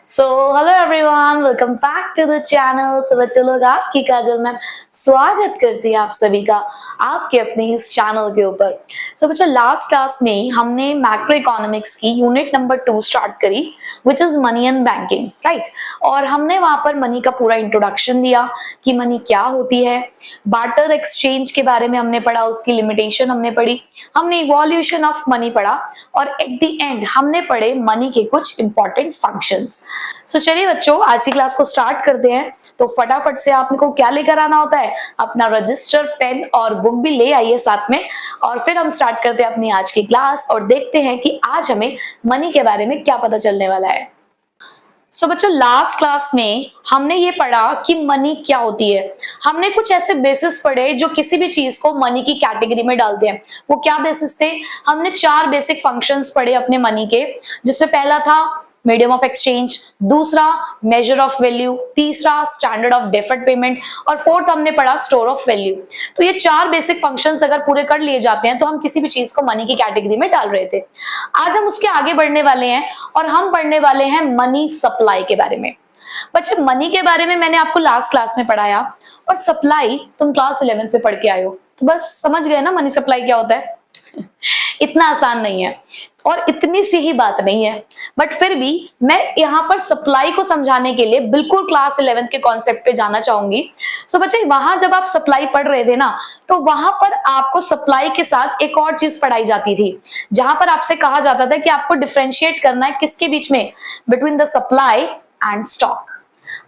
So hello everyone, welcome back to the channel. So बच्चों लोग, आपकी काजल मैम स्वागत करती है आप सभी का आपके अपने इस चैनल के ऊपर। सो बच्चों, लास्ट क्लास में हमने मैक्रो इकोनॉमिक्स की यूनिट नंबर 2 स्टार्ट करी, which is money and banking, right. और हमने वहां पर मनी का पूरा इंट्रोडक्शन दिया कि मनी क्या होती है, बार्टर एक्सचेंज के बारे में हमने पढ़ा, उसकी लिमिटेशन हमने पढ़ी, हमने इवोल्यूशन ऑफ मनी पढ़ा और एट द एंड हमने पढ़े मनी के कुछ इंपॉर्टेंट फंक्शंस। सो चलिए बच्चों, आज की क्लास को स्टार्ट करते हैं। तो फटाफट से आपको क्या लेकर आना होता है, अपना रजिस्टर, पेन और बुक भी ले आइए साथ में, और फिर हम स्टार्ट करते हैं अपनी आज की क्लास और देखते हैं कि आज हमें मनी के बारे में क्या पता चलने वाला है। सो बच्चों, लास्ट क्लास में हमने ये पढ़ा कि मनी क्या होती है। हमने कुछ ऐसे बेसिस पढ़े जो किसी भी चीज को मनी की कैटेगरी में डालते हैं। वो क्या बेसिस थे? हमने 4 बेसिक फंक्शंस पढ़े अपने मनी के, जिसमें पहला था मीडियम ऑफ एक्सचेंज, दूसरा मेजर ऑफ वैल्यू, तीसरा स्टैंडर्ड ऑफ डेफर्ड पेमेंट और फोर्थ हमने पढ़ा स्टोर ऑफ वैल्यू। तो ये 4 बेसिक फंक्शंस अगर पूरे कर लिए जाते हैं तो हम किसी भी चीज को मनी की कैटेगरी में डाल रहे थे। आज हम उसके आगे बढ़ने वाले हैं और हम पढ़ने वाले हैं मनी सप्लाई के बारे में। बच्चे, मनी के बारे में मैंने आपको लास्ट क्लास में पढ़ाया और सप्लाई तुम क्लास 11 पे पढ़ के आए हो, तो बस समझ गए ना मनी सप्लाई क्या होता है। इतना आसान नहीं है और इतनी सी ही बात नहीं है, बट फिर भी मैं यहाँ पर सप्लाई को समझाने के लिए बिल्कुल क्लास 11 के कॉन्सेप्ट पे जाना चाहूंगी। सो बच्चे, वहां जब आप सप्लाई पढ़ रहे थे ना, तो वहां पर आपको सप्लाई के साथ एक और चीज पढ़ाई जाती थी, जहां पर आपसे कहा जाता था कि आपको डिफरेंशिएट करना है किसके बीच में, between the supply and stock.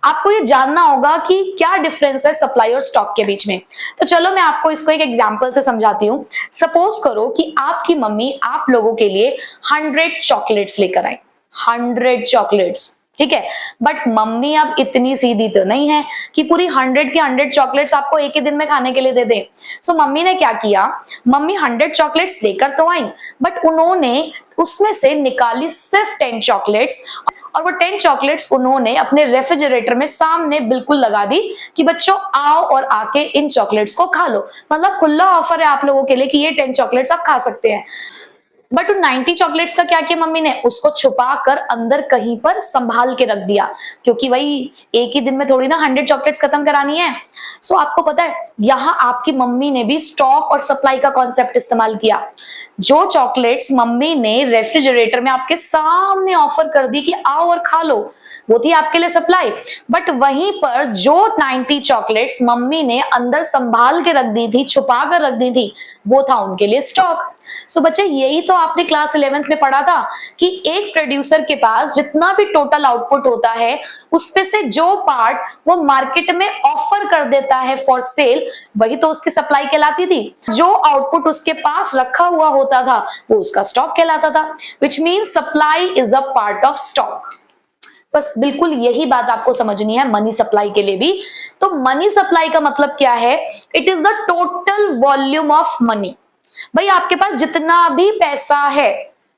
आपको ये जानना होगा कि क्या डिफरेंस है सप्लाई और स्टॉक के बीच में। तो चलो मैं आपको इसको एक एग्जांपल से समझाती हूँ। सपोज करो कि आपकी मम्मी आप लोगों के लिए 100 चॉकलेट्स लेकर आई, 100 चॉकलेट्स, ठीक है। बट मम्मी अब इतनी सीधी तो नहीं है कि पूरी 100 की 100 चॉकलेट्स आपको एक ही दिन में खाने के लिए दे दे। सो मम्मी ने क्या किया, मम्मी 100 चॉकलेट्स लेकर तो आई, बट उन्होंने उसमें से निकाली सिर्फ 10 चॉकलेट्स, और वो 10 चॉकलेट्स उन्होंने अपने रेफ्रिजरेटर में सामने बिल्कुल लगा दी कि बच्चों आओ और आके इन चॉकलेट्स को खा लो। मतलब खुला ऑफर है आप लोगों के लिए कि ये 10 चॉकलेट्स आप खा सकते हैं। बट उन 90 चॉकलेट्स का क्या किया मम्मी ने, उसको छुपा कर अंदर कहीं पर संभाल के रख दिया, क्योंकि वही एक ही दिन में थोड़ी ना 100 चॉकलेट्स खत्म करानी है। सो आपको पता है, यहाँ आपकी मम्मी ने भी स्टॉक और सप्लाई का कॉन्सेप्ट इस्तेमाल किया। जो चॉकलेट्स मम्मी ने रेफ्रिजरेटर में आपके सामने ऑफर कर दी कि आओ और खा लो, वो थी आपके लिए सप्लाई। बट वहीं पर जो 90 चॉकलेट्स मम्मी ने अंदर संभाल के रख दी थी, छुपा कर रख दी थी, वो था उनके लिए स्टॉक। सो बच्चे, यही तो आपने क्लास 11th में पढ़ा था कि एक प्रोड्यूसर के पास जितना भी टोटल आउटपुट होता है, उसमें से जो पार्ट वो मार्केट में ऑफर कर देता है फॉर सेल, वही तो उसकी सप्लाई कहलाती थी। जो आउटपुट उसके पास रखा हुआ होता था वो उसका स्टॉक कहलाता था, which means supply is a part of stock. बस बिल्कुल यही बात आपको समझनी है मनी सप्लाई के लिए भी। तो मनी सप्लाई का मतलब क्या है? It is the total volume of money. भाई, आपके पास जितना भी पैसा है,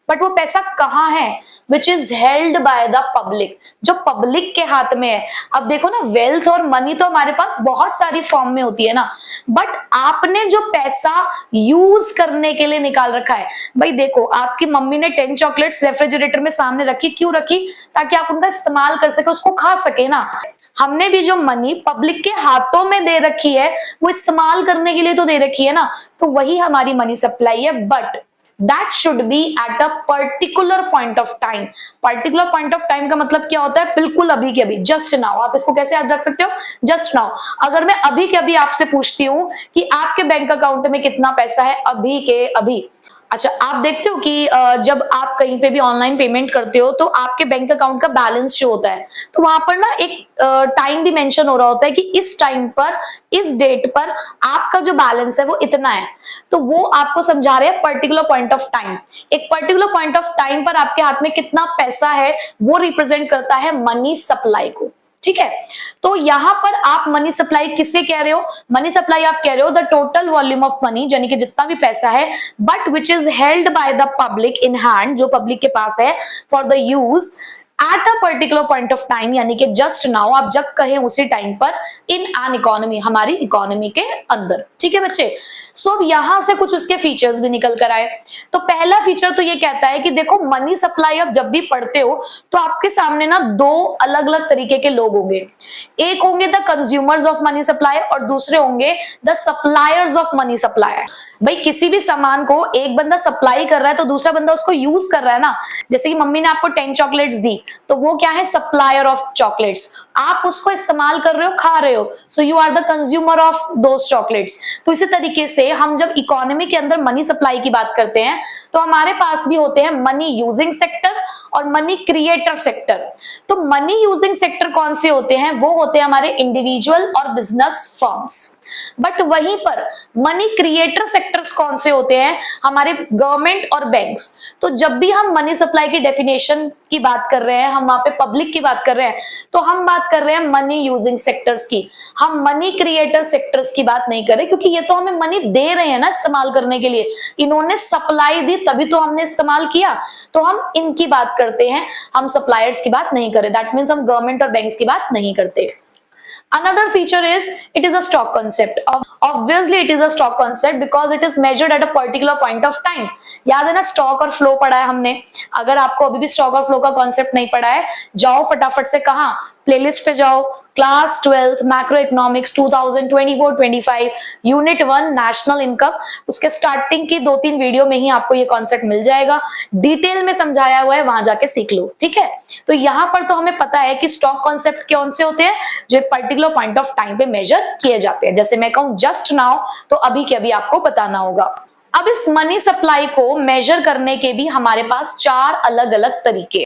बट वो पैसा कहाँ है? Which is held by the public, जो पब्लिक के हाथ में है। अब देखो ना, वेल्थ और मनी तो हमारे पास बहुत सारी फॉर्म में होती है ना, बट आपने जो पैसा यूज करने के लिए निकाल रखा है, भाई देखो, आपकी मम्मी ने 10 चॉकलेट्स रेफ्रिजरेटर में सामने रखी, क्यों रखी? ताकि आप उनका इस्तेमाल कर सके, उसको खा सके ना। हमने भी जो मनी पब्लिक के हाथों में दे रखी है, वो इस्तेमाल करने के लिए तो दे रखी है ना, तो वही हमारी मनी सप्लाई है। But that should be at a particular point of time। particular point of time का मतलब क्या होता है? बिल्कुल अभी के अभी, जस्ट नाउ। आप इसको कैसे याद रख सकते हो? Just now. अगर मैं अभी के अभी आपसे पूछती हूँ कि आपके बैंक अकाउंट में कितना पैसा है अभी के अभी, अच्छा, आप देखते हो कि जब आप कहीं पे भी ऑनलाइन पेमेंट करते हो तो आपके बैंक अकाउंट का बैलेंस शो होता है, तो वहां पर ना एक टाइम भी मेंशन हो रहा होता है कि इस टाइम पर, इस डेट पर आपका जो बैलेंस है वो इतना है। तो वो आपको समझा रहे हैं पर्टिकुलर पॉइंट ऑफ टाइम। एक पर्टिकुलर पॉइंट ऑफ टाइम पर आपके हाथ में कितना पैसा है, वो रिप्रेजेंट करता है मनी सप्लाई को, ठीक है। तो यहां पर आप मनी सप्लाई किससे कह रहे हो? मनी सप्लाई आप कह रहे हो the total volume of money, यानी कि जितना भी पैसा है, but which is held by the public in hand, जो पब्लिक के पास है, for the use at a particular point of time, यानी कि जस्ट नाउ, आप जब कहें उसी टाइम पर, इन एन इकोनॉमी, हमारी इकोनॉमी के अंदर। ठीक है बच्चे, सो यहां से कुछ उसके फीचर्स भी निकल कर आए। तो पहला फीचर तो ये कहता है कि देखो मनी सप्लाई आप जब भी पढ़ते हो तो आपके सामने ना दो अलग अलग तरीके के लोग होंगे। एक होंगे the consumers of money supply और दूसरे होंगे the suppliers of money supply. भाई किसी भी सामान को एक बंदा सप्लाई कर रहा है तो दूसरा बंदा उसको यूज कर रहा है ना। जैसे कि मम्मी ने आपको 10 चॉकलेट्स दी तो वो क्या है, सप्लायर ऑफ चॉकलेट्स। आप उसको इस्तेमाल कर रहे हो, खा रहे हो, so you are the consumer of those chocolates. तो इसी तरीके से हम जब इकोनॉमी के अंदर मनी सप्लाई की बात करते हैं तो हमारे पास भी होते हैं मनी यूजिंग सेक्टर और मनी क्रिएटर सेक्टर। तो मनी यूजिंग सेक्टर कौन से होते हैं, वो होते हैं हमारे इंडिविजुअल और बिजनेस फर्म्स। बट वहीं पर मनी क्रिएटर सेक्टर्स कौन से होते हैं, हमारे गवर्नमेंट और बैंक्स। तो जब भी हम मनी सप्लाई की डेफिनेशन की बात कर रहे हैं, हम वहां पे पब्लिक की बात कर रहे हैं, तो हम बात कर रहे हैं मनी यूजिंग सेक्टर्स की। हम मनी क्रिएटर सेक्टर्स की बात नहीं कर रहे, क्योंकि ये तो हमें मनी दे रहे हैं ना इस्तेमाल करने के लिए, इन्होंने सप्लाई दी तभी तो हमने इस्तेमाल किया, तो हम इनकी बात करते हैं, हम सप्लायर्स की बात नहीं करें। दैट मीन्स हम गवर्नमेंट और बैंक्स की बात नहीं करते। Another feature is it is a stock concept. Obviously it is a stock concept because it is measured at a particular point of time. याद है ना, स्टॉक और फ्लो पढ़ा है हमने। अगर आपको अभी भी स्टॉक और फ्लो का कॉन्सेप्ट नहीं पढ़ा है, जाओ फटाफट से कहाँ, प्लेलिस्ट पे जाओ, class 12 macro economics 2024-25 unit 1 national income, उसके स्टार्टिंग की 2-3 वीडियो में ही आपको ये कॉन्सेप्ट मिल जाएगा, डिटेल में समझाया हुआ है, वहां जाके सीख लो। ठीक है, तो यहाँ पर तो हमें पता है कि स्टॉक कॉन्सेप्ट कौन से होते हैं, जो एक पर्टिकुलर पॉइंट ऑफ टाइम पे मेजर किए जाते हैं। जैसे मैं कहूँ जस्ट नाउ, तो अभी के अभी आपको बताना होगा। अब इस मनी सप्लाई को मेजर करने के भी हमारे पास 4 अलग अलग तरीके।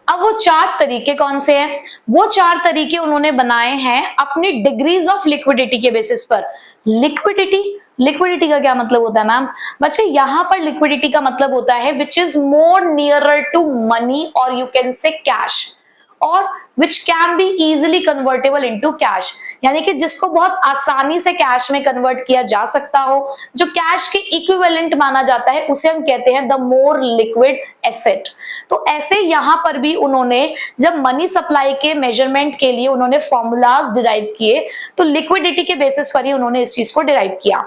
अब वो 4 तरीके कौन से हैं, वो 4 तरीके उन्होंने बनाए हैं अपनी डिग्रीज ऑफ लिक्विडिटी के बेसिस पर। लिक्विडिटी का क्या मतलब होता है मैम? बच्चे यहाँ पर लिक्विडिटी का मतलब होता है which is more nearer to money और यू कैन से कैश, और which can be easily convertible into cash, यानी कि जिसको बहुत आसानी से कैश में कन्वर्ट किया जा सकता हो, जो कैश के इक्विवेलेंट माना जाता है, उसे हम कहते हैं द मोर लिक्विड एसेट। तो ऐसे यहाँ पर भी उन्होंने जब मनी सप्लाई के मेजरमेंट के लिए उन्होंने फॉर्मूलाज डिराइव किए, तो लिक्विडिटी के बेसिस पर ही उन्होंने इस चीज को डिराइव किया।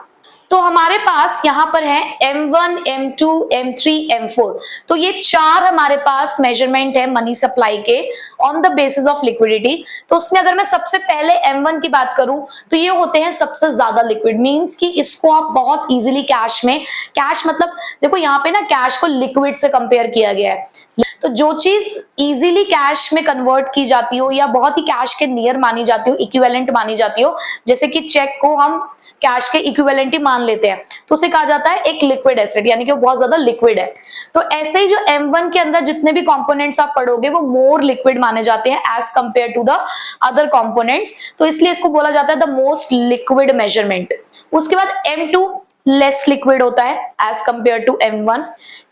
तो हमारे पास यहाँ पर है M1, M2, M3, M4। तो ये 4 हमारे पास मेजरमेंट है मनी सप्लाई के on the basis of liquidity. तो उसमें अगर मैं सबसे पहले M1 की बात करूं तो ये होते हैं सबसे ज्यादा लिक्विड, मींस कि इसको आप बहुत इजीली कैश में, कैश मतलब देखो यहाँ पे ना कैश को लिक्विड से कंपेयर किया गया है। तो जो चीज इजीली कैश में कन्वर्ट की जाती हो या बहुत ही कैश के नियर मानी जाती हो, इक्विवेलेंट मानी जाती हो, जैसे कि चेक को हम कैश के इक्विवेलेंट ही मान लेते हैं, तो उसे कहा जाता है एक लिक्विड एसेट, यानी कि वो बहुत ज्यादा लिक्विड है। तो ऐसे ही जो M1 के अंदर जितने भी कंपोनेंट्स आप पढ़ोगे वो मोर लिक्विड माने जाते हैं as compare to the other components, तो इसलिए इसको बोला जाता है द मोस्ट लिक्विड मेजरमेंट। उसके बाद M2 लेस लिक्विड होता है as compare to M1,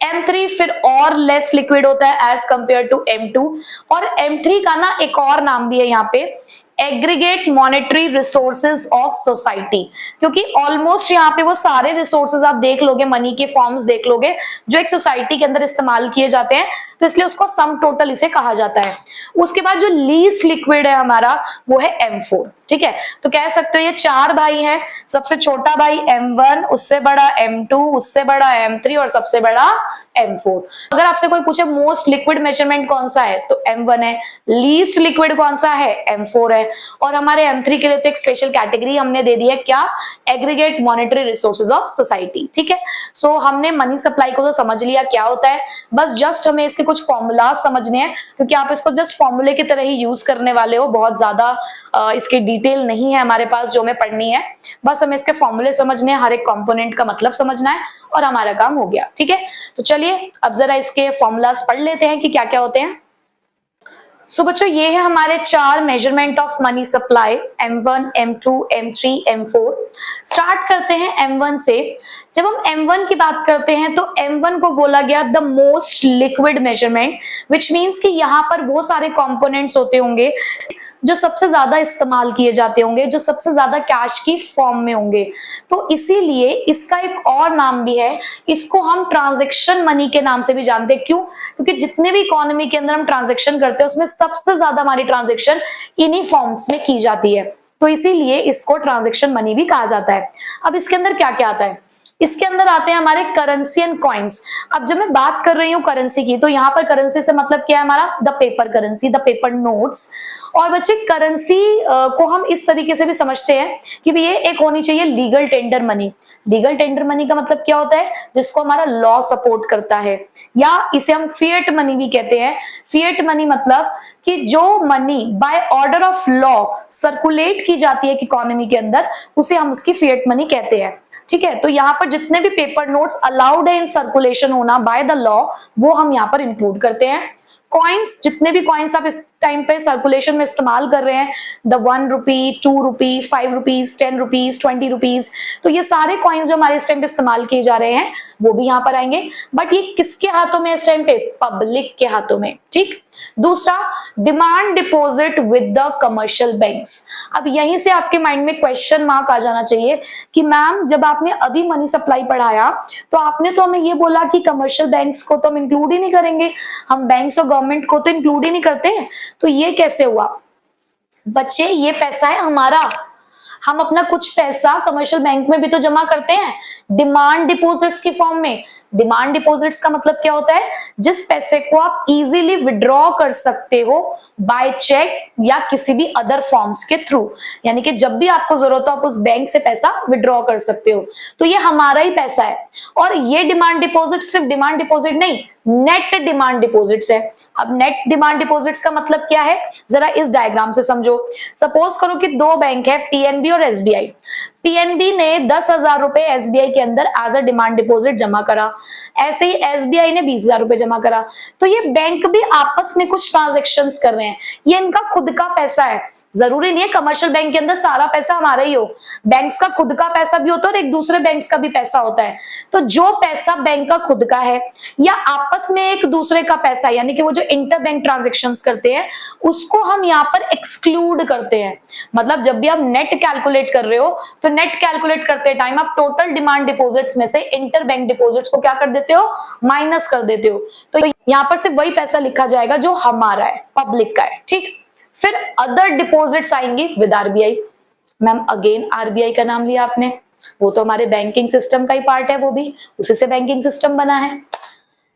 M3 फिर और लेस लिक्विड होता है एज कंपेयर टू M2, और M3 का ना एक और नाम भी है यहाँ पे, aggregate monetary resources of society, क्योंकि ऑलमोस्ट यहाँ पे वो सारे रिसोर्सेज आप देख लोगे, मनी के फॉर्म्स देख लोगे जो एक सोसाइटी के अंदर इस्तेमाल किए जाते हैं, तो इसलिए उसको सम टोटल इसे कहा जाता है। उसके बाद जो लीस्ट लिक्विड है हमारा वो है M4। ठीक है, तो कह सकते हो ये 4 भाई हैं, सबसे छोटा भाई M1, उससे बड़ा M2, उससे बड़ा M3 और सबसे बड़ा M4। अगर आपसे कोई पूछे मोस्ट लिक्विड मेजरमेंट कौन सा है तो M1 है, लीस्ट लिक्विड कौन सा है M4 है, और हमारे M3 के लिए तो एक स्पेशल कैटेगरी हमने दे दी है, क्या, aggregate monetary resources of society. ठीक है, सो हमने मनी सप्लाई को तो समझ लिया क्या होता है, बस जस्ट हमें इसके कुछ फॉर्मूला समझने हैं, क्योंकि आप इसको जस्ट फॉर्मूले की तरह ही यूज करने वाले हो, बहुत ज्यादा इसकी डिटेल नहीं है हमारे पास जो हमें पढ़नी है, बस हमें इसके फॉर्मूले समझने हैं, हर एक कंपोनेंट का मतलब समझना है और हमारा काम हो गया। ठीक है, तो चलिए अब जरा इसके फॉर्मूलाज पढ़ लेते हैं कि क्या क्या होते हैं। सो बच्चों ये है हमारे 4 measurement of money supply, M1, M2, M3, M4। Start करते हैं M1 से। जब हम M1 की बात करते हैं तो M1 को बोला गया the most liquid measurement, which means कि यहाँ पर वो सारे कंपोनेंट्स होते होंगे जो सबसे ज्यादा इस्तेमाल किए जाते होंगे, जो सबसे ज्यादा कैश की फॉर्म में होंगे। तो इसीलिए इसका एक और नाम भी है, इसको हम ट्रांजैक्शन मनी के नाम से भी जानते हैं। क्यों? क्योंकि जितने भी इकोनॉमी के अंदर हम ट्रांजैक्शन करते हैं उसमें सबसे ज्यादा हमारी ट्रांजैक्शन इन्हीं फॉर्म्स में की जाती है, तो इसीलिए इसको ट्रांजैक्शन मनी भी कहा जाता है। अब इसके अंदर क्या क्या आता है? इसके अंदर आते हैं हमारे करेंसी एंड कॉइन्स। अब जब मैं बात कर रही हूँ करेंसी की, तो यहाँ पर करेंसी से मतलब क्या है हमारा? The paper currency, the paper notes. और बच्चे करेंसी को हम इस तरीके से भी समझते हैं कि ये एक होनी चाहिए legal tender money. Legal tender money का मतलब क्या होता है? जिसको हमारा लॉ सपोर्ट करता है, या इसे हम फिएट मनी भी कहते हैं। फिएट मनी मतलब कि जो money by order of law circulate की जाती है इकोनॉमी के अंदर, उसे हम उसकी फिएट मनी कहते हैं। ठीक है, तो यहाँ पर जितने भी पेपर नोट्स अलाउड है इन सर्कुलेशन होना बाय द लॉ, वो हम यहाँ पर इंक्लूड करते हैं। कॉइन्स, जितने भी कॉइन्स आप इस टाइम पे सर्कुलेशन में इस्तेमाल कर रहे हैं, the 1 rupee, 2 rupee, 5 rupees, 10 rupees, 20 rupees, तो ये सारे कॉइन्स जो हमारे इस टाइम पे इस्तेमाल किए जा रहे हैं वो भी यहाँ पर आएंगे। बट ये किसके हाथों में इस टाइम पे? पब्लिक के हाथों में। ठीक। दूसरा, demand deposit with the commercial banks. अब यहीं से आपके माइंड में क्वेश्चन मार्क आ जाना चाहिए कि मैम जब आपने अभी मनी सप्लाई पढ़ाया तो आपने तो हमें ये बोला कि कमर्शियल बैंक्स को तो हम इंक्लूड ही नहीं करेंगे, हम बैंक्स और गवर्नमेंट को तो इंक्लूड ही नहीं करते, तो ये कैसे हुआ? बच्चे, ये पैसा है हमारा, हम अपना कुछ पैसा कमर्शियल बैंक में भी तो जमा करते हैं डिमांड डिपॉजिट्स की फॉर्म में। डिमांड डिपॉजिट्स का मतलब क्या होता है? जिस पैसे को आप इजीली विड्रॉ कर सकते हो बाय चेक या किसी भी अदर फॉर्म्स के थ्रू, यानी कि जब भी आपको जरूरत हो आप उस बैंक से पैसा विड्रॉ कर सकते हो, तो ये हमारा ही पैसा है। और ये डिमांड डिपॉजिट सिर्फ डिमांड डिपॉजिट नहीं, नेट डिमांड डिपॉजिट्स है। अब नेट डिमांड डिपॉजिट्स का मतलब क्या है, जरा इस डायग्राम से समझो। सपोज करो कि दो बैंक है, पीएनबी और एसबीआई। पीएनबी ने 10,000 रुपए एसबीआई के अंदर एज अ डिमांड डिपॉजिट जमा करा, ऐसे ही एसबीआई ने 20,000 रुपए जमा करा। तो ये बैंक भी आपस में कुछ ट्रांजैक्शंस कर रहे हैं, ये इनका खुद का पैसा है। जरूरी नहीं है कमर्शियल बैंक के अंदर सारा पैसा हमारा ही हो, बैंक्स का खुद का पैसा भी होता है और एक दूसरे बैंक्स का भी पैसा होता है। तो जो पैसा बैंक का खुद का है या आपस में एक दूसरे का पैसा, यानी कि वो जो इंटर बैंक ट्रांजैक्शंस करते हैं, उसको हम यहाँ पर एक्सक्लूड करते हैं। मतलब जब भी आप नेट कैलकुलेट कर रहे हो तो नेट कैलकुलेट करते टाइम आप टोटल डिमांड डिपॉजिट्स में से इंटर बैंक डिपॉजिट्स को क्या कर देते हो? माइनस कर देते हो। तो यहाँ पर सिर्फ वही पैसा लिखा जाएगा जो हमारा है, पब्लिक का है। ठीक। फिर अदर डिपॉजिट्स आएंगी with RBI. Ma'am again RBI का नाम लिया आपने, वो तो हमारे बैंकिंग सिस्टम का ही पार्ट है, वो भी उसी से बैंकिंग सिस्टम बना है।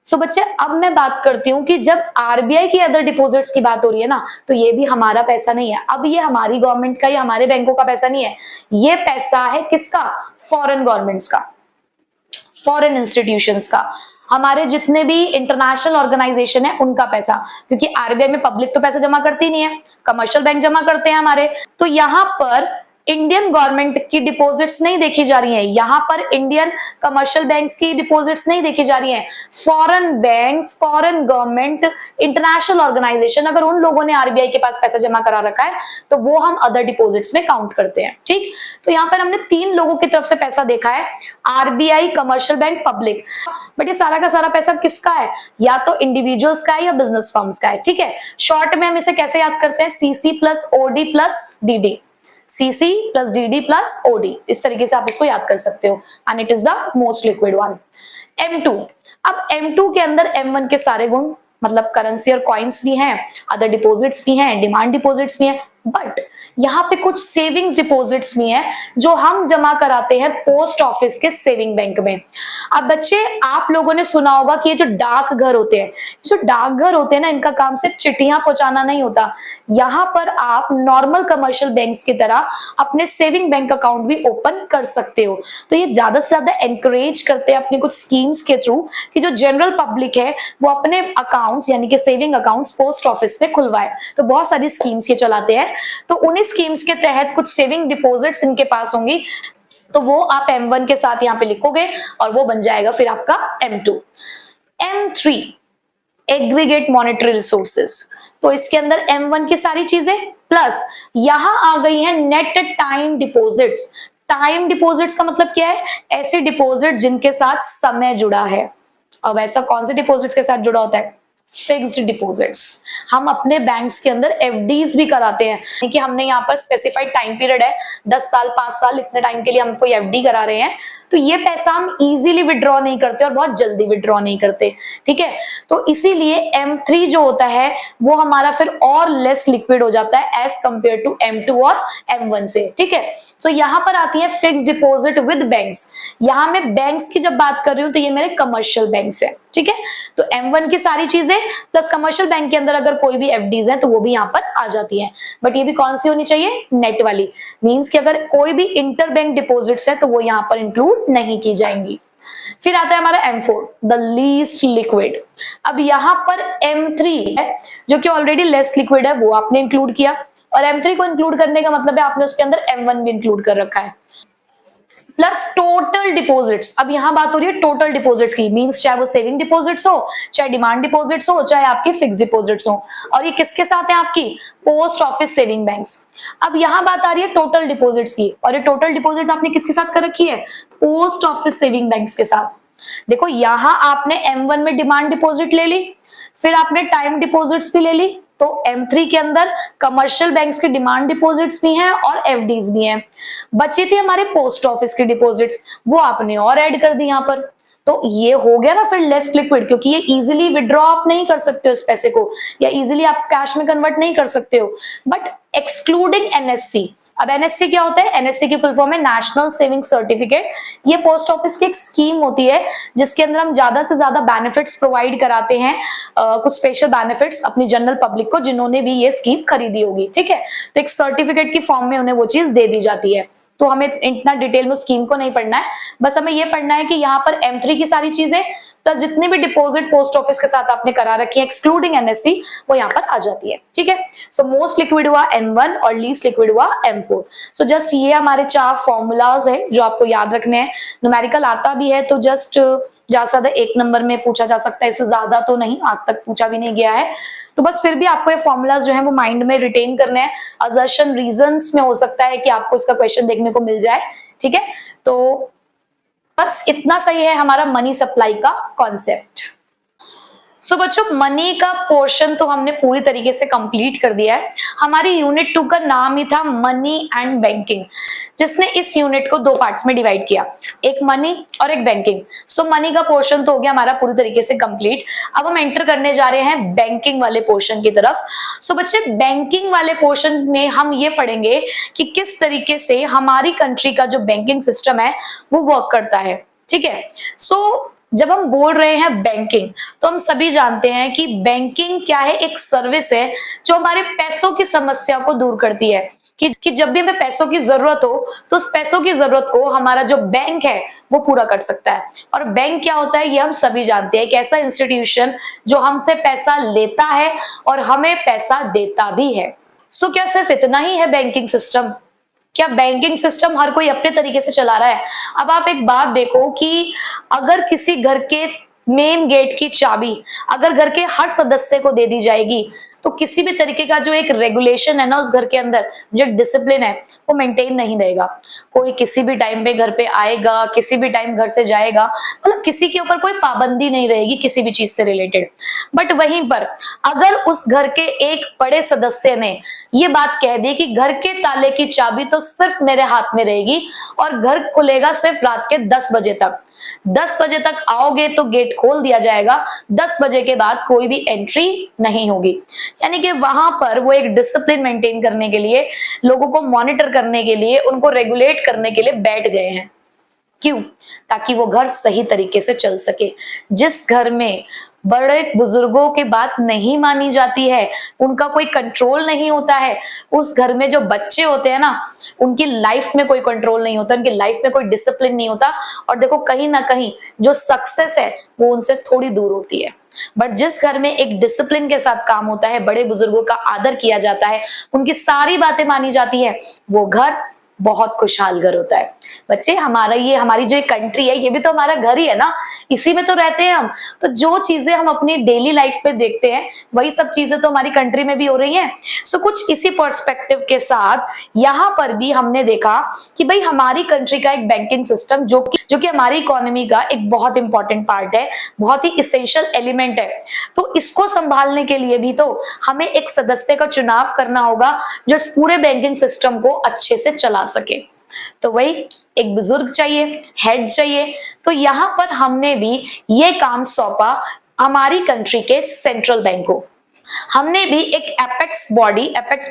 सो बच्चे, अब मैं बात करती हूँ कि जब आरबीआई की अदर डिपॉजिट्स की बात हो रही है ना, तो ये भी हमारा पैसा नहीं है। अब ये हमारी गवर्नमेंट का या हमारे बैंकों का पैसा नहीं है, ये पैसा है किसका? फॉरेन गवर्नमेंट्स का, फॉरेन इंस्टीट्यूशंस का, हमारे जितने भी इंटरनेशनल ऑर्गेनाइजेशन है उनका पैसा। क्योंकि आरबीआई में पब्लिक तो पैसा जमा करती नहीं है, कमर्शियल बैंक जमा करते हैं हमारे। तो यहाँ पर इंडियन गवर्नमेंट की डिपॉजिट्स नहीं देखी जा रही है, यहाँ पर इंडियन कमर्शियल बैंक्स की डिपॉजिट्स नहीं देखी जा रही हैं। Foreign banks, foreign government, international organisation, अगर उन लोगों ने आरबीआई के पास पैसा जमा करा रखा है तो वो हम अदर डिपॉजिट्स में काउंट करते हैं। ठीक। तो यहाँ पर हमने 3 लोगों की तरफ से पैसा देखा है, RBI, commercial bank, public. But ये सारा का सारा पैसा किसका है? या तो इंडिविजुअल्स का है या बिजनेस फर्म्स का है। ठीक है, शॉर्ट में हम इसे कैसे याद करते हैं? CC plus OD plus DD, CC plus DD plus OD, इस तरीके से आप इसको याद कर सकते हो। And it is the most liquid one. M2, अब M2 के अंदर M1 के सारे गुण, मतलब करेंसी और कॉइन्स भी हैं, अदर डिपॉजिट्स भी हैं, डिमांड डिपॉजिट्स भी हैं, बट यहाँ पे कुछ सेविंग्स डिपॉजिट्स भी हैं जो हम जमा कराते हैं पोस्ट ऑफिस के सेविंग बैंक में। अब बच्चे, आप लोगों ने सुना होगा कि ये जो डाकघर होते हैं, जो डाकघर होते हैं ना, इनका काम सिर्फ चिट्ठियां पहुंचाना नहीं होता। यहाँ पर आप नॉर्मल कमर्शियल बैंक्स की तरह अपने सेविंग बैंक अकाउंट भी ओपन कर सकते हो। तो ये ज्यादा से ज्यादा एनकरेज करते हैं अपनी कुछ स्कीम्स के थ्रू कि जो जनरल पब्लिक है वो अपने अकाउंट्स यानी कि सेविंग अकाउंट्स पोस्ट ऑफिस में खुलवाए। तो बहुत सारी स्कीम्स ये चलाते हैं, तो उन्हीं स्कीम्स के तहत कुछ सेविंग डिपॉजिट्स इनके पास होंगी, तो वो आप M1 के साथ यहाँ पे लिखोगे और वो बन जाएगा फिर आपका M2। M3, aggregate monetary resources, तो इसके अंदर M1 की सारी चीजें प्लस यहां आ गई है net time deposits. Time deposits का मतलब क्या है? ऐसे डिपॉजिट जिनके साथ समय जुड़ा है। अब ऐसा कौन से डिपॉजिट्स के साथ जुड़ा होता है? Fixed deposits. हम अपने बैंक्स के अंदर एफडीज भी कराते हैं कि हमने यहाँ पर स्पेसिफाइड टाइम पीरियड है 10 साल 5 साल, इतने टाइम के लिए हम कोई एफडी करा रहे हैं, तो ये पैसा हम इजीली विड्रॉ नहीं करते और बहुत जल्दी विड्रॉ नहीं करते, ठीक है। तो इसीलिए M3 जो होता है वो हमारा फिर और लेस लिक्विड हो जाता है एज कंपेयर टू M2 और M1 से, ठीक है। तो यहाँ पर आती है फिक्स डिपॉजिट विद बैंक्स। यहाँ मैं बैंक्स की जब बात कर रही हूँ तो ये मेरे कमर्शियल बैंक्स है, ठीक है। तो M1 की सारी चीजें प्लस कमर्शियल बैंक के अंदर अगर कोई भी एफडीज है तो वो भी यहाँ पर आ जाती है, बट ये भी कौन सी होनी चाहिए, नेट वाली। मींस कि अगर कोई भी इंटर बैंक डिपॉजिट्स है तो वो यहाँ पर इंक्लूड नहीं की जाएंगी। फिर आता है हमारा M4, द लीस्ट लिक्विड। अब यहाँ पर M3 है जो कि ऑलरेडी लेस लिक्विड है, वो आपने इंक्लूड किया, और M3 को इंक्लूड करने का मतलब है आपने उसके अंदर M1 भी इंक्लूड कर रखा है, प्लस टोटल डिपॉजिट्स। अब यहां बात हो रही है टोटल डिपॉजिट्स की, मींस चाहे वो सेविंग डिपॉजिट्स हो, चाहे डिमांड डिपॉजिट्स हो, चाहे आपकी फिक्स डिपॉजिट्स हो, और ये किसके साथ है आपकी, पोस्ट ऑफिस सेविंग बैंक्स। अब यहां बात आ रही है टोटल डिपॉजिट्स की, और ये टोटल डिपॉजिट आपने किसके साथ कर रखी है, पोस्ट ऑफिस सेविंग बैंक्स के साथ। देखो यहां आपने M1 में डिमांड डिपॉजिट ले ली, फिर आपने टाइम डिपॉजिट्स भी ले ली, तो M3 के अंदर कमर्शियल बैंक्स के डिमांड डिपॉजिट्स भी हैं और एफडीज भी हैं। बची थी हमारे पोस्ट ऑफिस की डिपॉजिट्स, वो आपने और ऐड कर दी यहाँ पर। तो ये हो गया ना फिर लेस लिक्विड, क्योंकि ये इजीली विड्रॉ आप नहीं कर सकते हो इस पैसे को, या इजीली आप कैश में कन्वर्ट नहीं कर सकते हो, बट एक्सक्लूडिंग एनएससी। अब एनएससी क्या होता है, एनएससी की फुल फॉर्म है नेशनल सेविंग सर्टिफिकेट। ये पोस्ट ऑफिस की एक स्कीम होती है जिसके अंदर हम ज्यादा से ज्यादा बेनिफिट्स प्रोवाइड कराते हैं, कुछ स्पेशल बेनिफिट्स अपनी जनरल पब्लिक को जिन्होंने भी ये स्कीम खरीदी होगी, ठीक है। तो एक सर्टिफिकेट की फॉर्म में उन्हें वो चीज दे दी जाती है। तो हमें इतना डिटेल में स्कीम को नहीं पढ़ना है, बस हमें ये पढ़ना है कि यहाँ पर M3 की सारी चीजें प्लस जितनी भी डिपॉजिट पोस्ट ऑफिस के साथ आपने करा रखी है एक्सक्लूडिंग एनएससी, वो यहाँ पर आ जाती है, ठीक है। सो मोस्ट लिक्विड हुआ M1 और लीस्ट लिक्विड हुआ M4। सो जस्ट ये हमारे 4 फॉर्मूलाज है जो आपको याद रखने हैं। न्यूमेरिकल आता भी है तो जस्ट ज्यादा से ज्यादा 1 नंबर में पूछा जा सकता है, इससे ज्यादा तो नहीं, आज तक पूछा भी नहीं गया है। तो बस फिर भी आपको ये फॉर्मूलाज जो है वो माइंड में रिटेन करने हैं। असर्शन रीजंस में हो सकता है कि आपको इसका क्वेश्चन देखने को मिल जाए, ठीक है। तो बस इतना सही है हमारा मनी सप्लाई का कॉन्सेप्ट। सो बच्चों मनी का पोर्शन तो हमने पूरी तरीके से कंप्लीट कर दिया है। हमारी यूनिट 2 का नाम ही था मनी एंड बैंकिंग, जिसने इस यूनिट को 2 पार्ट्स में डिवाइड किया, एक मनी और एक बैंकिंग। सो मनी का पोर्शन तो हो गया हमारा पूरी तरीके से कंप्लीट। अब हम एंटर करने जा रहे हैं बैंकिंग वाले पोर्शन की तरफ। सो बच्चे बैंकिंग वाले पोर्शन में हम ये पढ़ेंगे कि किस तरीके से हमारी कंट्री का जो बैंकिंग सिस्टम है वो वर्क करता है, ठीक है। सो जब हम बोल रहे हैं बैंकिंग तो हम सभी जानते हैं कि बैंकिंग क्या है, एक सर्विस है जो हमारे पैसों की समस्या को दूर करती है। कि जब भी हमें पैसों की जरूरत हो तो उस पैसों की जरूरत को हमारा जो बैंक है वो पूरा कर सकता है। और बैंक क्या होता है ये हम सभी जानते हैं, एक ऐसा इंस्टीट्यूशन जो हमसे पैसा लेता है और हमें पैसा देता भी है। सो क्या सिर्फ इतना ही है बैंकिंग सिस्टम? क्या बैंकिंग सिस्टम हर कोई अपने तरीके से चला रहा है? अब आप एक बात देखो कि अगर किसी घर के मेन गेट की चाबी अगर घर के हर सदस्य को दे दी जाएगी तो किसी भी तरीके का जो एक रेगुलेशन है ना उस घर के अंदर, जो एक डिसिप्लिन है वो मेंटेन नहीं रहेगा। कोई किसी भी टाइम पे घर पे आएगा, किसी भी टाइम घर से जाएगा, मतलब किसी के ऊपर कोई पाबंदी नहीं रहेगी किसी भी चीज से रिलेटेड। बट वहीं पर अगर उस घर के एक बड़े सदस्य ने ये बात कह दी कि घर के ताले की चाबी तो सिर्फ मेरे हाथ में रहेगी और घर खुलेगा सिर्फ रात के 10 बजे तक, 10 बजे तक आओगे तो गेट खोल दिया जाएगा, 10 बजे के बाद कोई भी एंट्री नहीं होगी। यानी कि वहां पर वो एक डिसिप्लिन मेंटेन करने के लिए, लोगों को मॉनिटर करने के लिए, उनको रेगुलेट करने के लिए बैठ गए हैं। क्यों? ताकि वो घर सही तरीके से चल सके। जिस घर में बड़े बुजुर्गों की बात नहीं मानी जाती है, उनका कोई कंट्रोल नहीं होता है, उस घर में जो बच्चे होते हैं ना उनकी लाइफ में कोई कंट्रोल नहीं होता, उनकी लाइफ में कोई डिसिप्लिन नहीं होता। और देखो कहीं ना कहीं जो सक्सेस है वो उनसे थोड़ी दूर होती है। बट जिस घर में एक डिसिप्लिन के साथ काम होता है, बड़े बुजुर्गों का आदर किया जाता है, उनकी सारी बातें मानी जाती है, वो घर बहुत खुशहाल घर होता है। बच्चे हमारा ये हमारी जो कंट्री है ये भी तो हमारा घर ही है ना, इसी में तो रहते हैं हम। तो जो चीजें हम अपनी डेली लाइफ पे देखते हैं वही सब चीजें तो हमारी कंट्री में भी हो रही हैं। सो कुछ इसी पर्सपेक्टिव के साथ यहाँ पर भी हमने देखा कि भाई हमारी कंट्री का एक बैंकिंग सिस्टम जो कि हमारी इकोनॉमी का एक बहुत इंपॉर्टेंट पार्ट है, बहुत ही इसेंशियल एलिमेंट है। तो इसको संभालने के लिए भी तो हमें एक सदस्य का चुनाव करना होगा जो इस पूरे बैंकिंग सिस्टम को अच्छे से चला सके। तो वही एक बुजुर्ग चाहिए, हेड चाहिए। तो यहाँ पर हमने भी ये काम सौंपा हमारी कंट्री के सेंट्रल बैंक को। हमने भी एक एपेक्स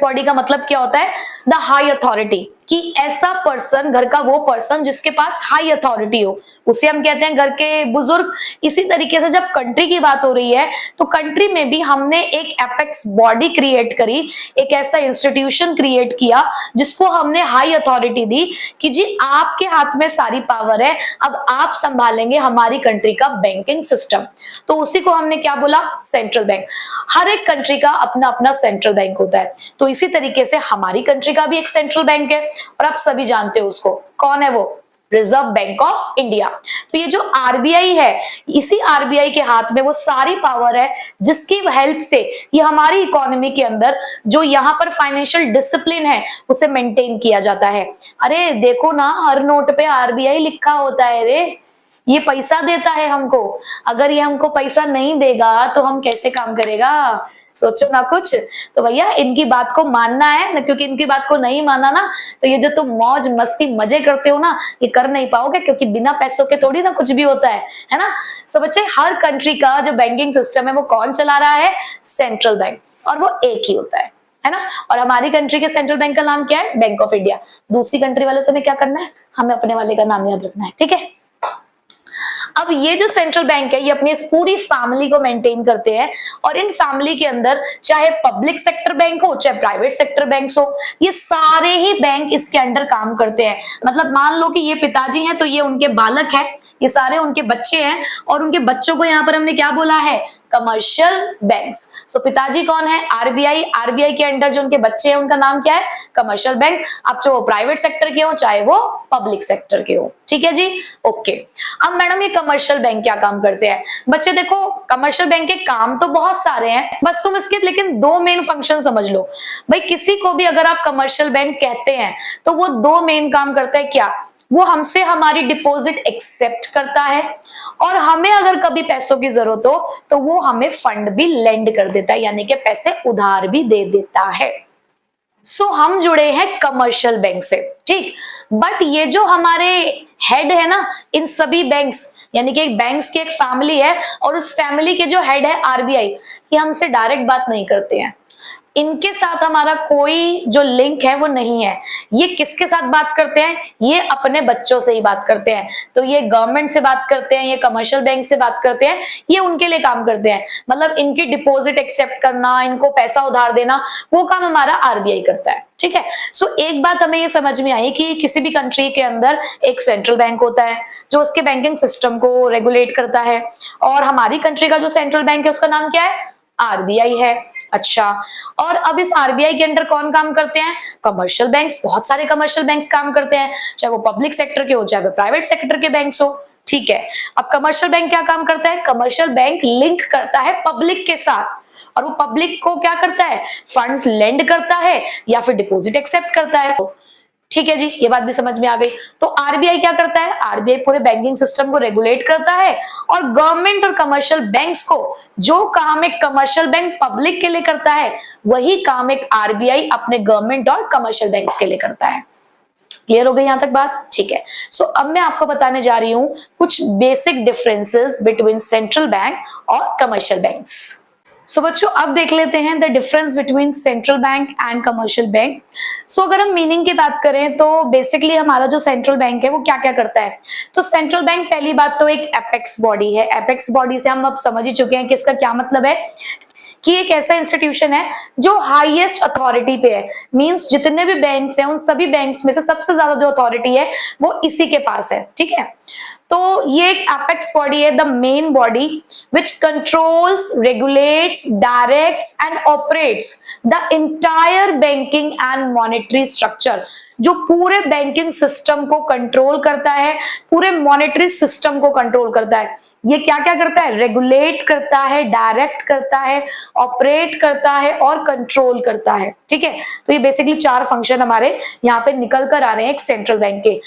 बॉडी का मतलब क्या होता है, द हाई अथॉरिटी, कि ऐसा पर्सन, घर का वो पर्सन जिसके पास हाई अथॉरिटी हो, उसे हम कहते हैं घर के बुजुर्ग। इसी तरीके से जब कंट्री की बात हो रही है तो कंट्री में भी हमने एक एपेक्स बॉडी क्रिएट करी, एक ऐसा इंस्टीट्यूशन क्रिएट किया जिसको हमने हाई अथॉरिटी दी कि जी आपके हाथ में सारी पावर है, अब आप संभालेंगे हमारी कंट्री का बैंकिंग सिस्टम। तो उसी को हमने क्या बोला, सेंट्रल बैंक। हर एक कंट्री का अपना अपना सेंट्रल बैंक होता है। तो इसी तरीके से हमारी कंट्री का भी एक सेंट्रल बैंक है और आप सभी जानते हो उसको, कौन है वो, रिजर्व बैंक ऑफ इंडिया। तो ये जो आरबीआई है, इसी आरबीआई के हाथ में वो सारी पावर है जिसकी हेल्प से ये हमारी इकोनॉमी के अंदर जो यहाँ पर फाइनेंशियल डिसिप्लिन है उसे मेंटेन किया जाता है। अरे देखो ना, हर नोट पे आरबीआई लिखा होता है रे, ये पैसा देता है हमको। अगर ये हमको पैसा नहीं देगा तो हम कैसे काम करेगा, सोचो ना कुछ। तो भैया इनकी बात को मानना है ना, क्योंकि इनकी बात को नहीं माना ना तो ये जो तुम मौज मस्ती मजे करते हो ना, ये कर नहीं पाओगे, क्योंकि बिना पैसों के थोड़ी ना कुछ भी होता है ना। सो बच्चे, हर कंट्री का जो बैंकिंग सिस्टम है वो कौन चला रहा है, सेंट्रल बैंक, और वो एक ही होता है ना। और हमारी कंट्री के सेंट्रल बैंक का नाम क्या है, बैंक ऑफ इंडिया। दूसरी कंट्री वाले से हमें क्या करना है, हमें अपने वाले का नाम याद रखना है, ठीक है। अब ये जो सेंट्रल बैंक है ये अपनी इस पूरी फैमिली को मेंटेन करते हैं, और इन फैमिली के अंदर चाहे पब्लिक सेक्टर बैंक हो चाहे प्राइवेट सेक्टर बैंक हो, ये सारे ही बैंक इसके अंडर काम करते हैं। मतलब मान लो कि ये पिताजी हैं तो ये उनके बालक है, ये सारे उनके बच्चे हैं, और उनके बच्चों को यहाँ पर हमने क्या बोला है, कमर्शियल बैंक्स। सो पिताजी कौन है, आरबीआई। आरबीआई के अंडर जो उनके बच्चे हैं उनका नाम क्या है, कमर्शियल बैंक। अब चाहे वो प्राइवेट सेक्टर के हो चाहे वो पब्लिक सेक्टर के हो, ठीक है जी, ओके। अब मैडम ये कमर्शियल बैंक क्या काम करते हैं, बच्चे देखो कमर्शियल बैंक के काम तो बहुत सारे हैं, बस तुम इसके लेकिन दो मेन फंक्शन समझ लो। भाई किसी को भी अगर आप कमर्शियल बैंक कहते हैं तो वो दो मेन काम करता है, क्या, वो हमसे हमारी डिपॉजिट एक्सेप्ट करता है, और हमें अगर कभी पैसों की जरूरत हो तो वो हमें फंड भी लेंड कर देता है, यानी कि पैसे उधार भी दे देता है। सो हम जुड़े हैं कमर्शियल बैंक से, ठीक। बट ये जो हमारे हेड है ना इन सभी बैंक्स, यानी कि एक बैंक्स की एक फैमिली है, और उस फैमिली के जो हेड है आरबीआई, ये हमसे डायरेक्ट बात नहीं करते हैं, इनके साथ हमारा कोई जो लिंक है वो नहीं है। ये किसके साथ बात करते हैं, ये अपने बच्चों से ही बात करते हैं। तो ये गवर्नमेंट से बात करते हैं, ये कमर्शियल बैंक से बात करते हैं, ये उनके लिए काम करते हैं। मतलब इनकी डिपॉजिट एक्सेप्ट करना, इनको पैसा उधार देना, वो काम हमारा आरबीआई करता है, ठीक है। सो एक बात हमें ये समझ में आई कि किसी भी कंट्री के अंदर एक सेंट्रल बैंक होता है जो उसके बैंकिंग सिस्टम को रेगुलेट करता है, और हमारी कंट्री का जो सेंट्रल बैंक है उसका नाम क्या है, आरबीआई है। अच्छा, और अब इस आरबीआई के अंडर कौन काम करते हैं, कमर्शियल बैंक्स। बहुत सारे कमर्शियल बैंक्स काम करते हैं, चाहे वो पब्लिक सेक्टर के हो चाहे वो प्राइवेट सेक्टर के बैंक्स हो, ठीक है। अब कमर्शियल बैंक क्या काम करता है, कमर्शियल बैंक लिंक करता है पब्लिक के साथ, और वो पब्लिक को क्या करता है, फंड्स लेंड करता है या फिर डिपॉजिट एक्सेप्ट करता है, ठीक है जी, ये बात भी समझ में आ गई। तो आरबीआई क्या करता है, आरबीआई पूरे बैंकिंग सिस्टम को रेगुलेट करता है, और गवर्नमेंट और कमर्शियल बैंक्स को जो काम एक कमर्शियल बैंक पब्लिक के लिए करता है वही काम एक आरबीआई अपने गवर्नमेंट और कमर्शियल बैंक्स के लिए करता है। क्लियर हो गई यहां तक बात, ठीक है। सो अब मैं आपको बताने जा रही हूं कुछ basic differences between central bank और कमर्शियल बैंक्स। सो बच्चों अब देख लेते हैं the difference between central bank and commercial bank. So अगर हम मीनिंग की बात करें तो बेसिकली हमारा जो सेंट्रल बैंक है वो क्या क्या करता है, तो सेंट्रल बैंक पहली बात तो एक एपेक्स बॉडी है। एपेक्स बॉडी से हम अब समझ ही चुके हैं कि इसका क्या मतलब है, कि एक ऐसा इंस्टीट्यूशन है जो हाईएस्ट अथॉरिटी पे है। मींस जितने भी बैंक्स हैं उन सभी बैंक्स में से सबसे ज्यादा जो अथॉरिटी है वो इसी के पास है, ठीक है। तो ये एक एपेक्स बॉडी है, the main body which controls, regulates, directs and operates the entire banking and monetary structure. जो पूरे बैंकिंग सिस्टम को कंट्रोल करता है, पूरे मॉनेटरी सिस्टम को कंट्रोल करता है। ये क्या क्या करता है? रेगुलेट करता है, डायरेक्ट करता है, ऑपरेट करता है और कंट्रोल करता है। ठीक है, तो ये बेसिकली 4 फंक्शन हमारे यहाँ पे निकल कर आ रहे हैं एक सेंट्रल बैंक के।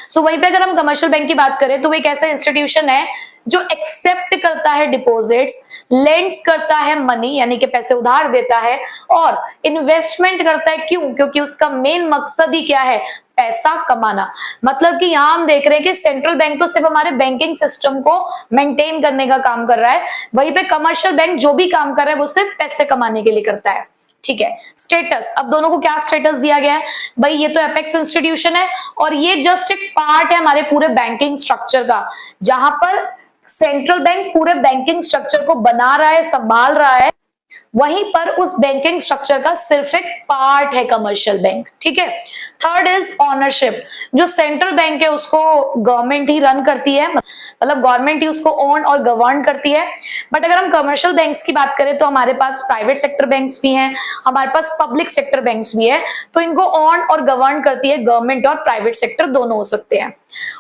सो वहीं पे अगर हम कमर्शियल बैंक की बात करें तो वो एक ऐसा इंस्टीट्यूशन है जो एक्सेप्ट करता है डिपॉजिट्स, लेंड्स करता है मनी यानी कि पैसे उधार देता है, और इन्वेस्टमेंट करता है। क्यों? क्योंकि उसका मेन मकसद ही क्या है? पैसा कमाना। मतलब कि यहां हम देख रहे हैं कि सेंट्रल बैंक तो सिर्फ हमारे बैंकिंग सिस्टम को मेंटेन करने का काम कर रहा है, वहीं पे कमर्शियल बैंक जो भी काम कर रहा है वो सिर्फ पैसे कमाने के लिए करता है। ठीक है, स्टेटस, अब दोनों को क्या स्टेटस दिया गया है भाई? ये तो एपेक्स इंस्टीट्यूशन है और ये जस्ट एक पार्ट है हमारे पूरे बैंकिंग स्ट्रक्चर का, जहां पर सेंट्रल बैंक पूरे बैंकिंग स्ट्रक्चर को बना रहा है, संभाल रहा है, वहीं पर उस बैंकिंग स्ट्रक्चर का सिर्फ एक पार्ट है कमर्शियल बैंक। ठीक है, थर्ड इज ऑनरशिप। जो सेंट्रल बैंक है उसको गवर्नमेंट ही रन करती है, मतलब गवर्नमेंट ही उसको ओन और गवर्न करती है। बट अगर हम कमर्शियल बैंक्स की बात करें तो हमारे पास प्राइवेट सेक्टर बैंक्स भी हैं, हमारे पास पब्लिक सेक्टर बैंक्स भी है, तो इनको ओन और गवर्न करती है गवर्नमेंट, और प्राइवेट सेक्टर दोनों हो सकते हैं।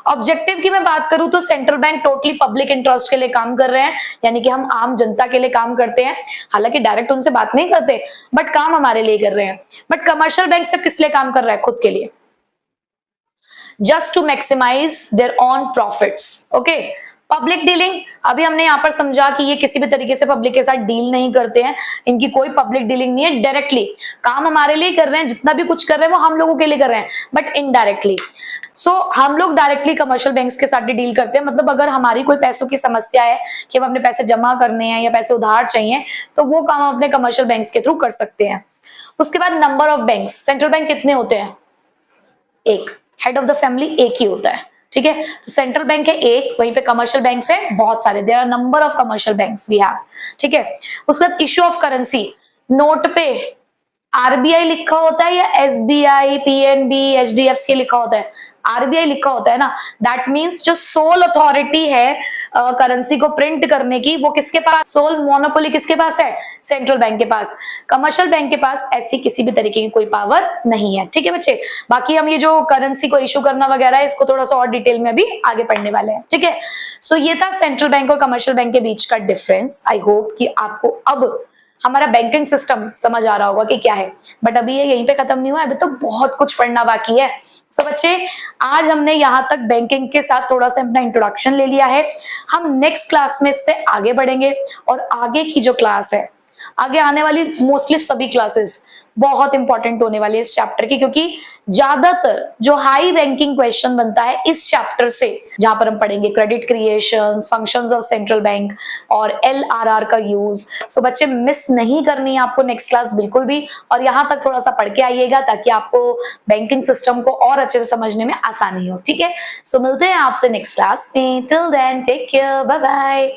ऑब्जेक्टिव की मैं बात करूं तो central bank totally public interest के लिए काम कर रहे हैं, यानी कि हम आम जनता के लिए काम करते हैं, हालांकि डायरेक्ट उनसे बात नहीं करते बट काम हमारे लिए कर रहे हैं। बट कमर्शियल बैंक सिर्फ किस लिए काम कर रहा है? खुद के लिए, just to maximise their own profits. Okay, public dealing, अभी हमने यहाँ पर समझा कि ये किसी भी तरीके से पब्लिक के साथ डील नहीं करते हैं, इनकी कोई पब्लिक डीलिंग नहीं है, डायरेक्टली काम हमारे लिए कर रहे हैं, जितना भी कुछ कर रहे हैं वो हम लोगों के लिए कर रहे हैं, बट इनडायरेक्टली। सो हम लोग डायरेक्टली कमर्शियल बैंक्स के साथ भी डील करते हैं, मतलब अगर हमारी कोई पैसों की समस्या है कि हम अपने पैसे जमा करने हैं या पैसे उधार चाहिए, तो वो काम हम अपने कमर्शियल बैंक्स के थ्रू कर सकते हैं। उसके बाद number of banks, central bank कितने होते हैं? एक, हेड ऑफ द फैमिली एक ही होता है। ठीक है, तो सेंट्रल बैंक है एक, वहीं पे कमर्शियल बैंक है बहुत सारे, there are number of commercial banks we have. ठीक है, उसके बाद इश्यू ऑफ करेंसी, नोट पे आरबीआई लिखा होता है या एसबीआई, पीएनबी, एचडीएफसी लिखा होता है? आरबीआई लिखा होता है ना। दैट मीन्स जो सोल अथॉरिटी है करेंसी को प्रिंट करने की, वो किसके पास? सोल मोनोपोली किसके पास है? सेंट्रल बैंक के पास। कमर्शियल बैंक के पास ऐसी किसी भी तरीके की कोई पावर नहीं है। ठीक है बच्चे, बाकी हम ये जो करेंसी को इशू करना वगैरह है, इसको थोड़ा सा और डिटेल में अभी आगे पढ़ने वाले हैं। ठीक है, सो ये था सेंट्रल बैंक और कमर्शियल बैंक के बीच का डिफरेंस। आई होप कि आपको अब हमारा बैंकिंग सिस्टम समझ आ रहा होगा कि क्या है, बट अभी ये यहीं पे खत्म नहीं हुआ, अभी तो बहुत कुछ पढ़ना बाकी है। सो बच्चे, आज हमने यहाँ तक बैंकिंग के साथ थोड़ा सा अपना इंट्रोडक्शन ले लिया है। हम नेक्स्ट क्लास में इससे आगे बढ़ेंगे, और आगे की जो क्लास है, आगे आने वाली मोस्टली सभी क्लासेस बहुत इंपॉर्टेंट होने वाली है इस चैप्टर की, क्योंकि ज्यादातर जो हाई रैंकिंग क्वेश्चन बनता है इस चैप्टर से, जहां पर हम पढ़ेंगे credit creations, functions of central bank और एलआरआर का यूज। सो बच्चे, मिस नहीं करनी है आपको नेक्स्ट क्लास बिल्कुल भी, और यहां तक थोड़ा सा पढ़ के आइएगा ताकि आपको बैंकिंग सिस्टम को और अच्छे से समझने में आसानी हो। ठीक है, सो मिलते हैं आपसे नेक्स्ट क्लास में। Till then take care, bye bye.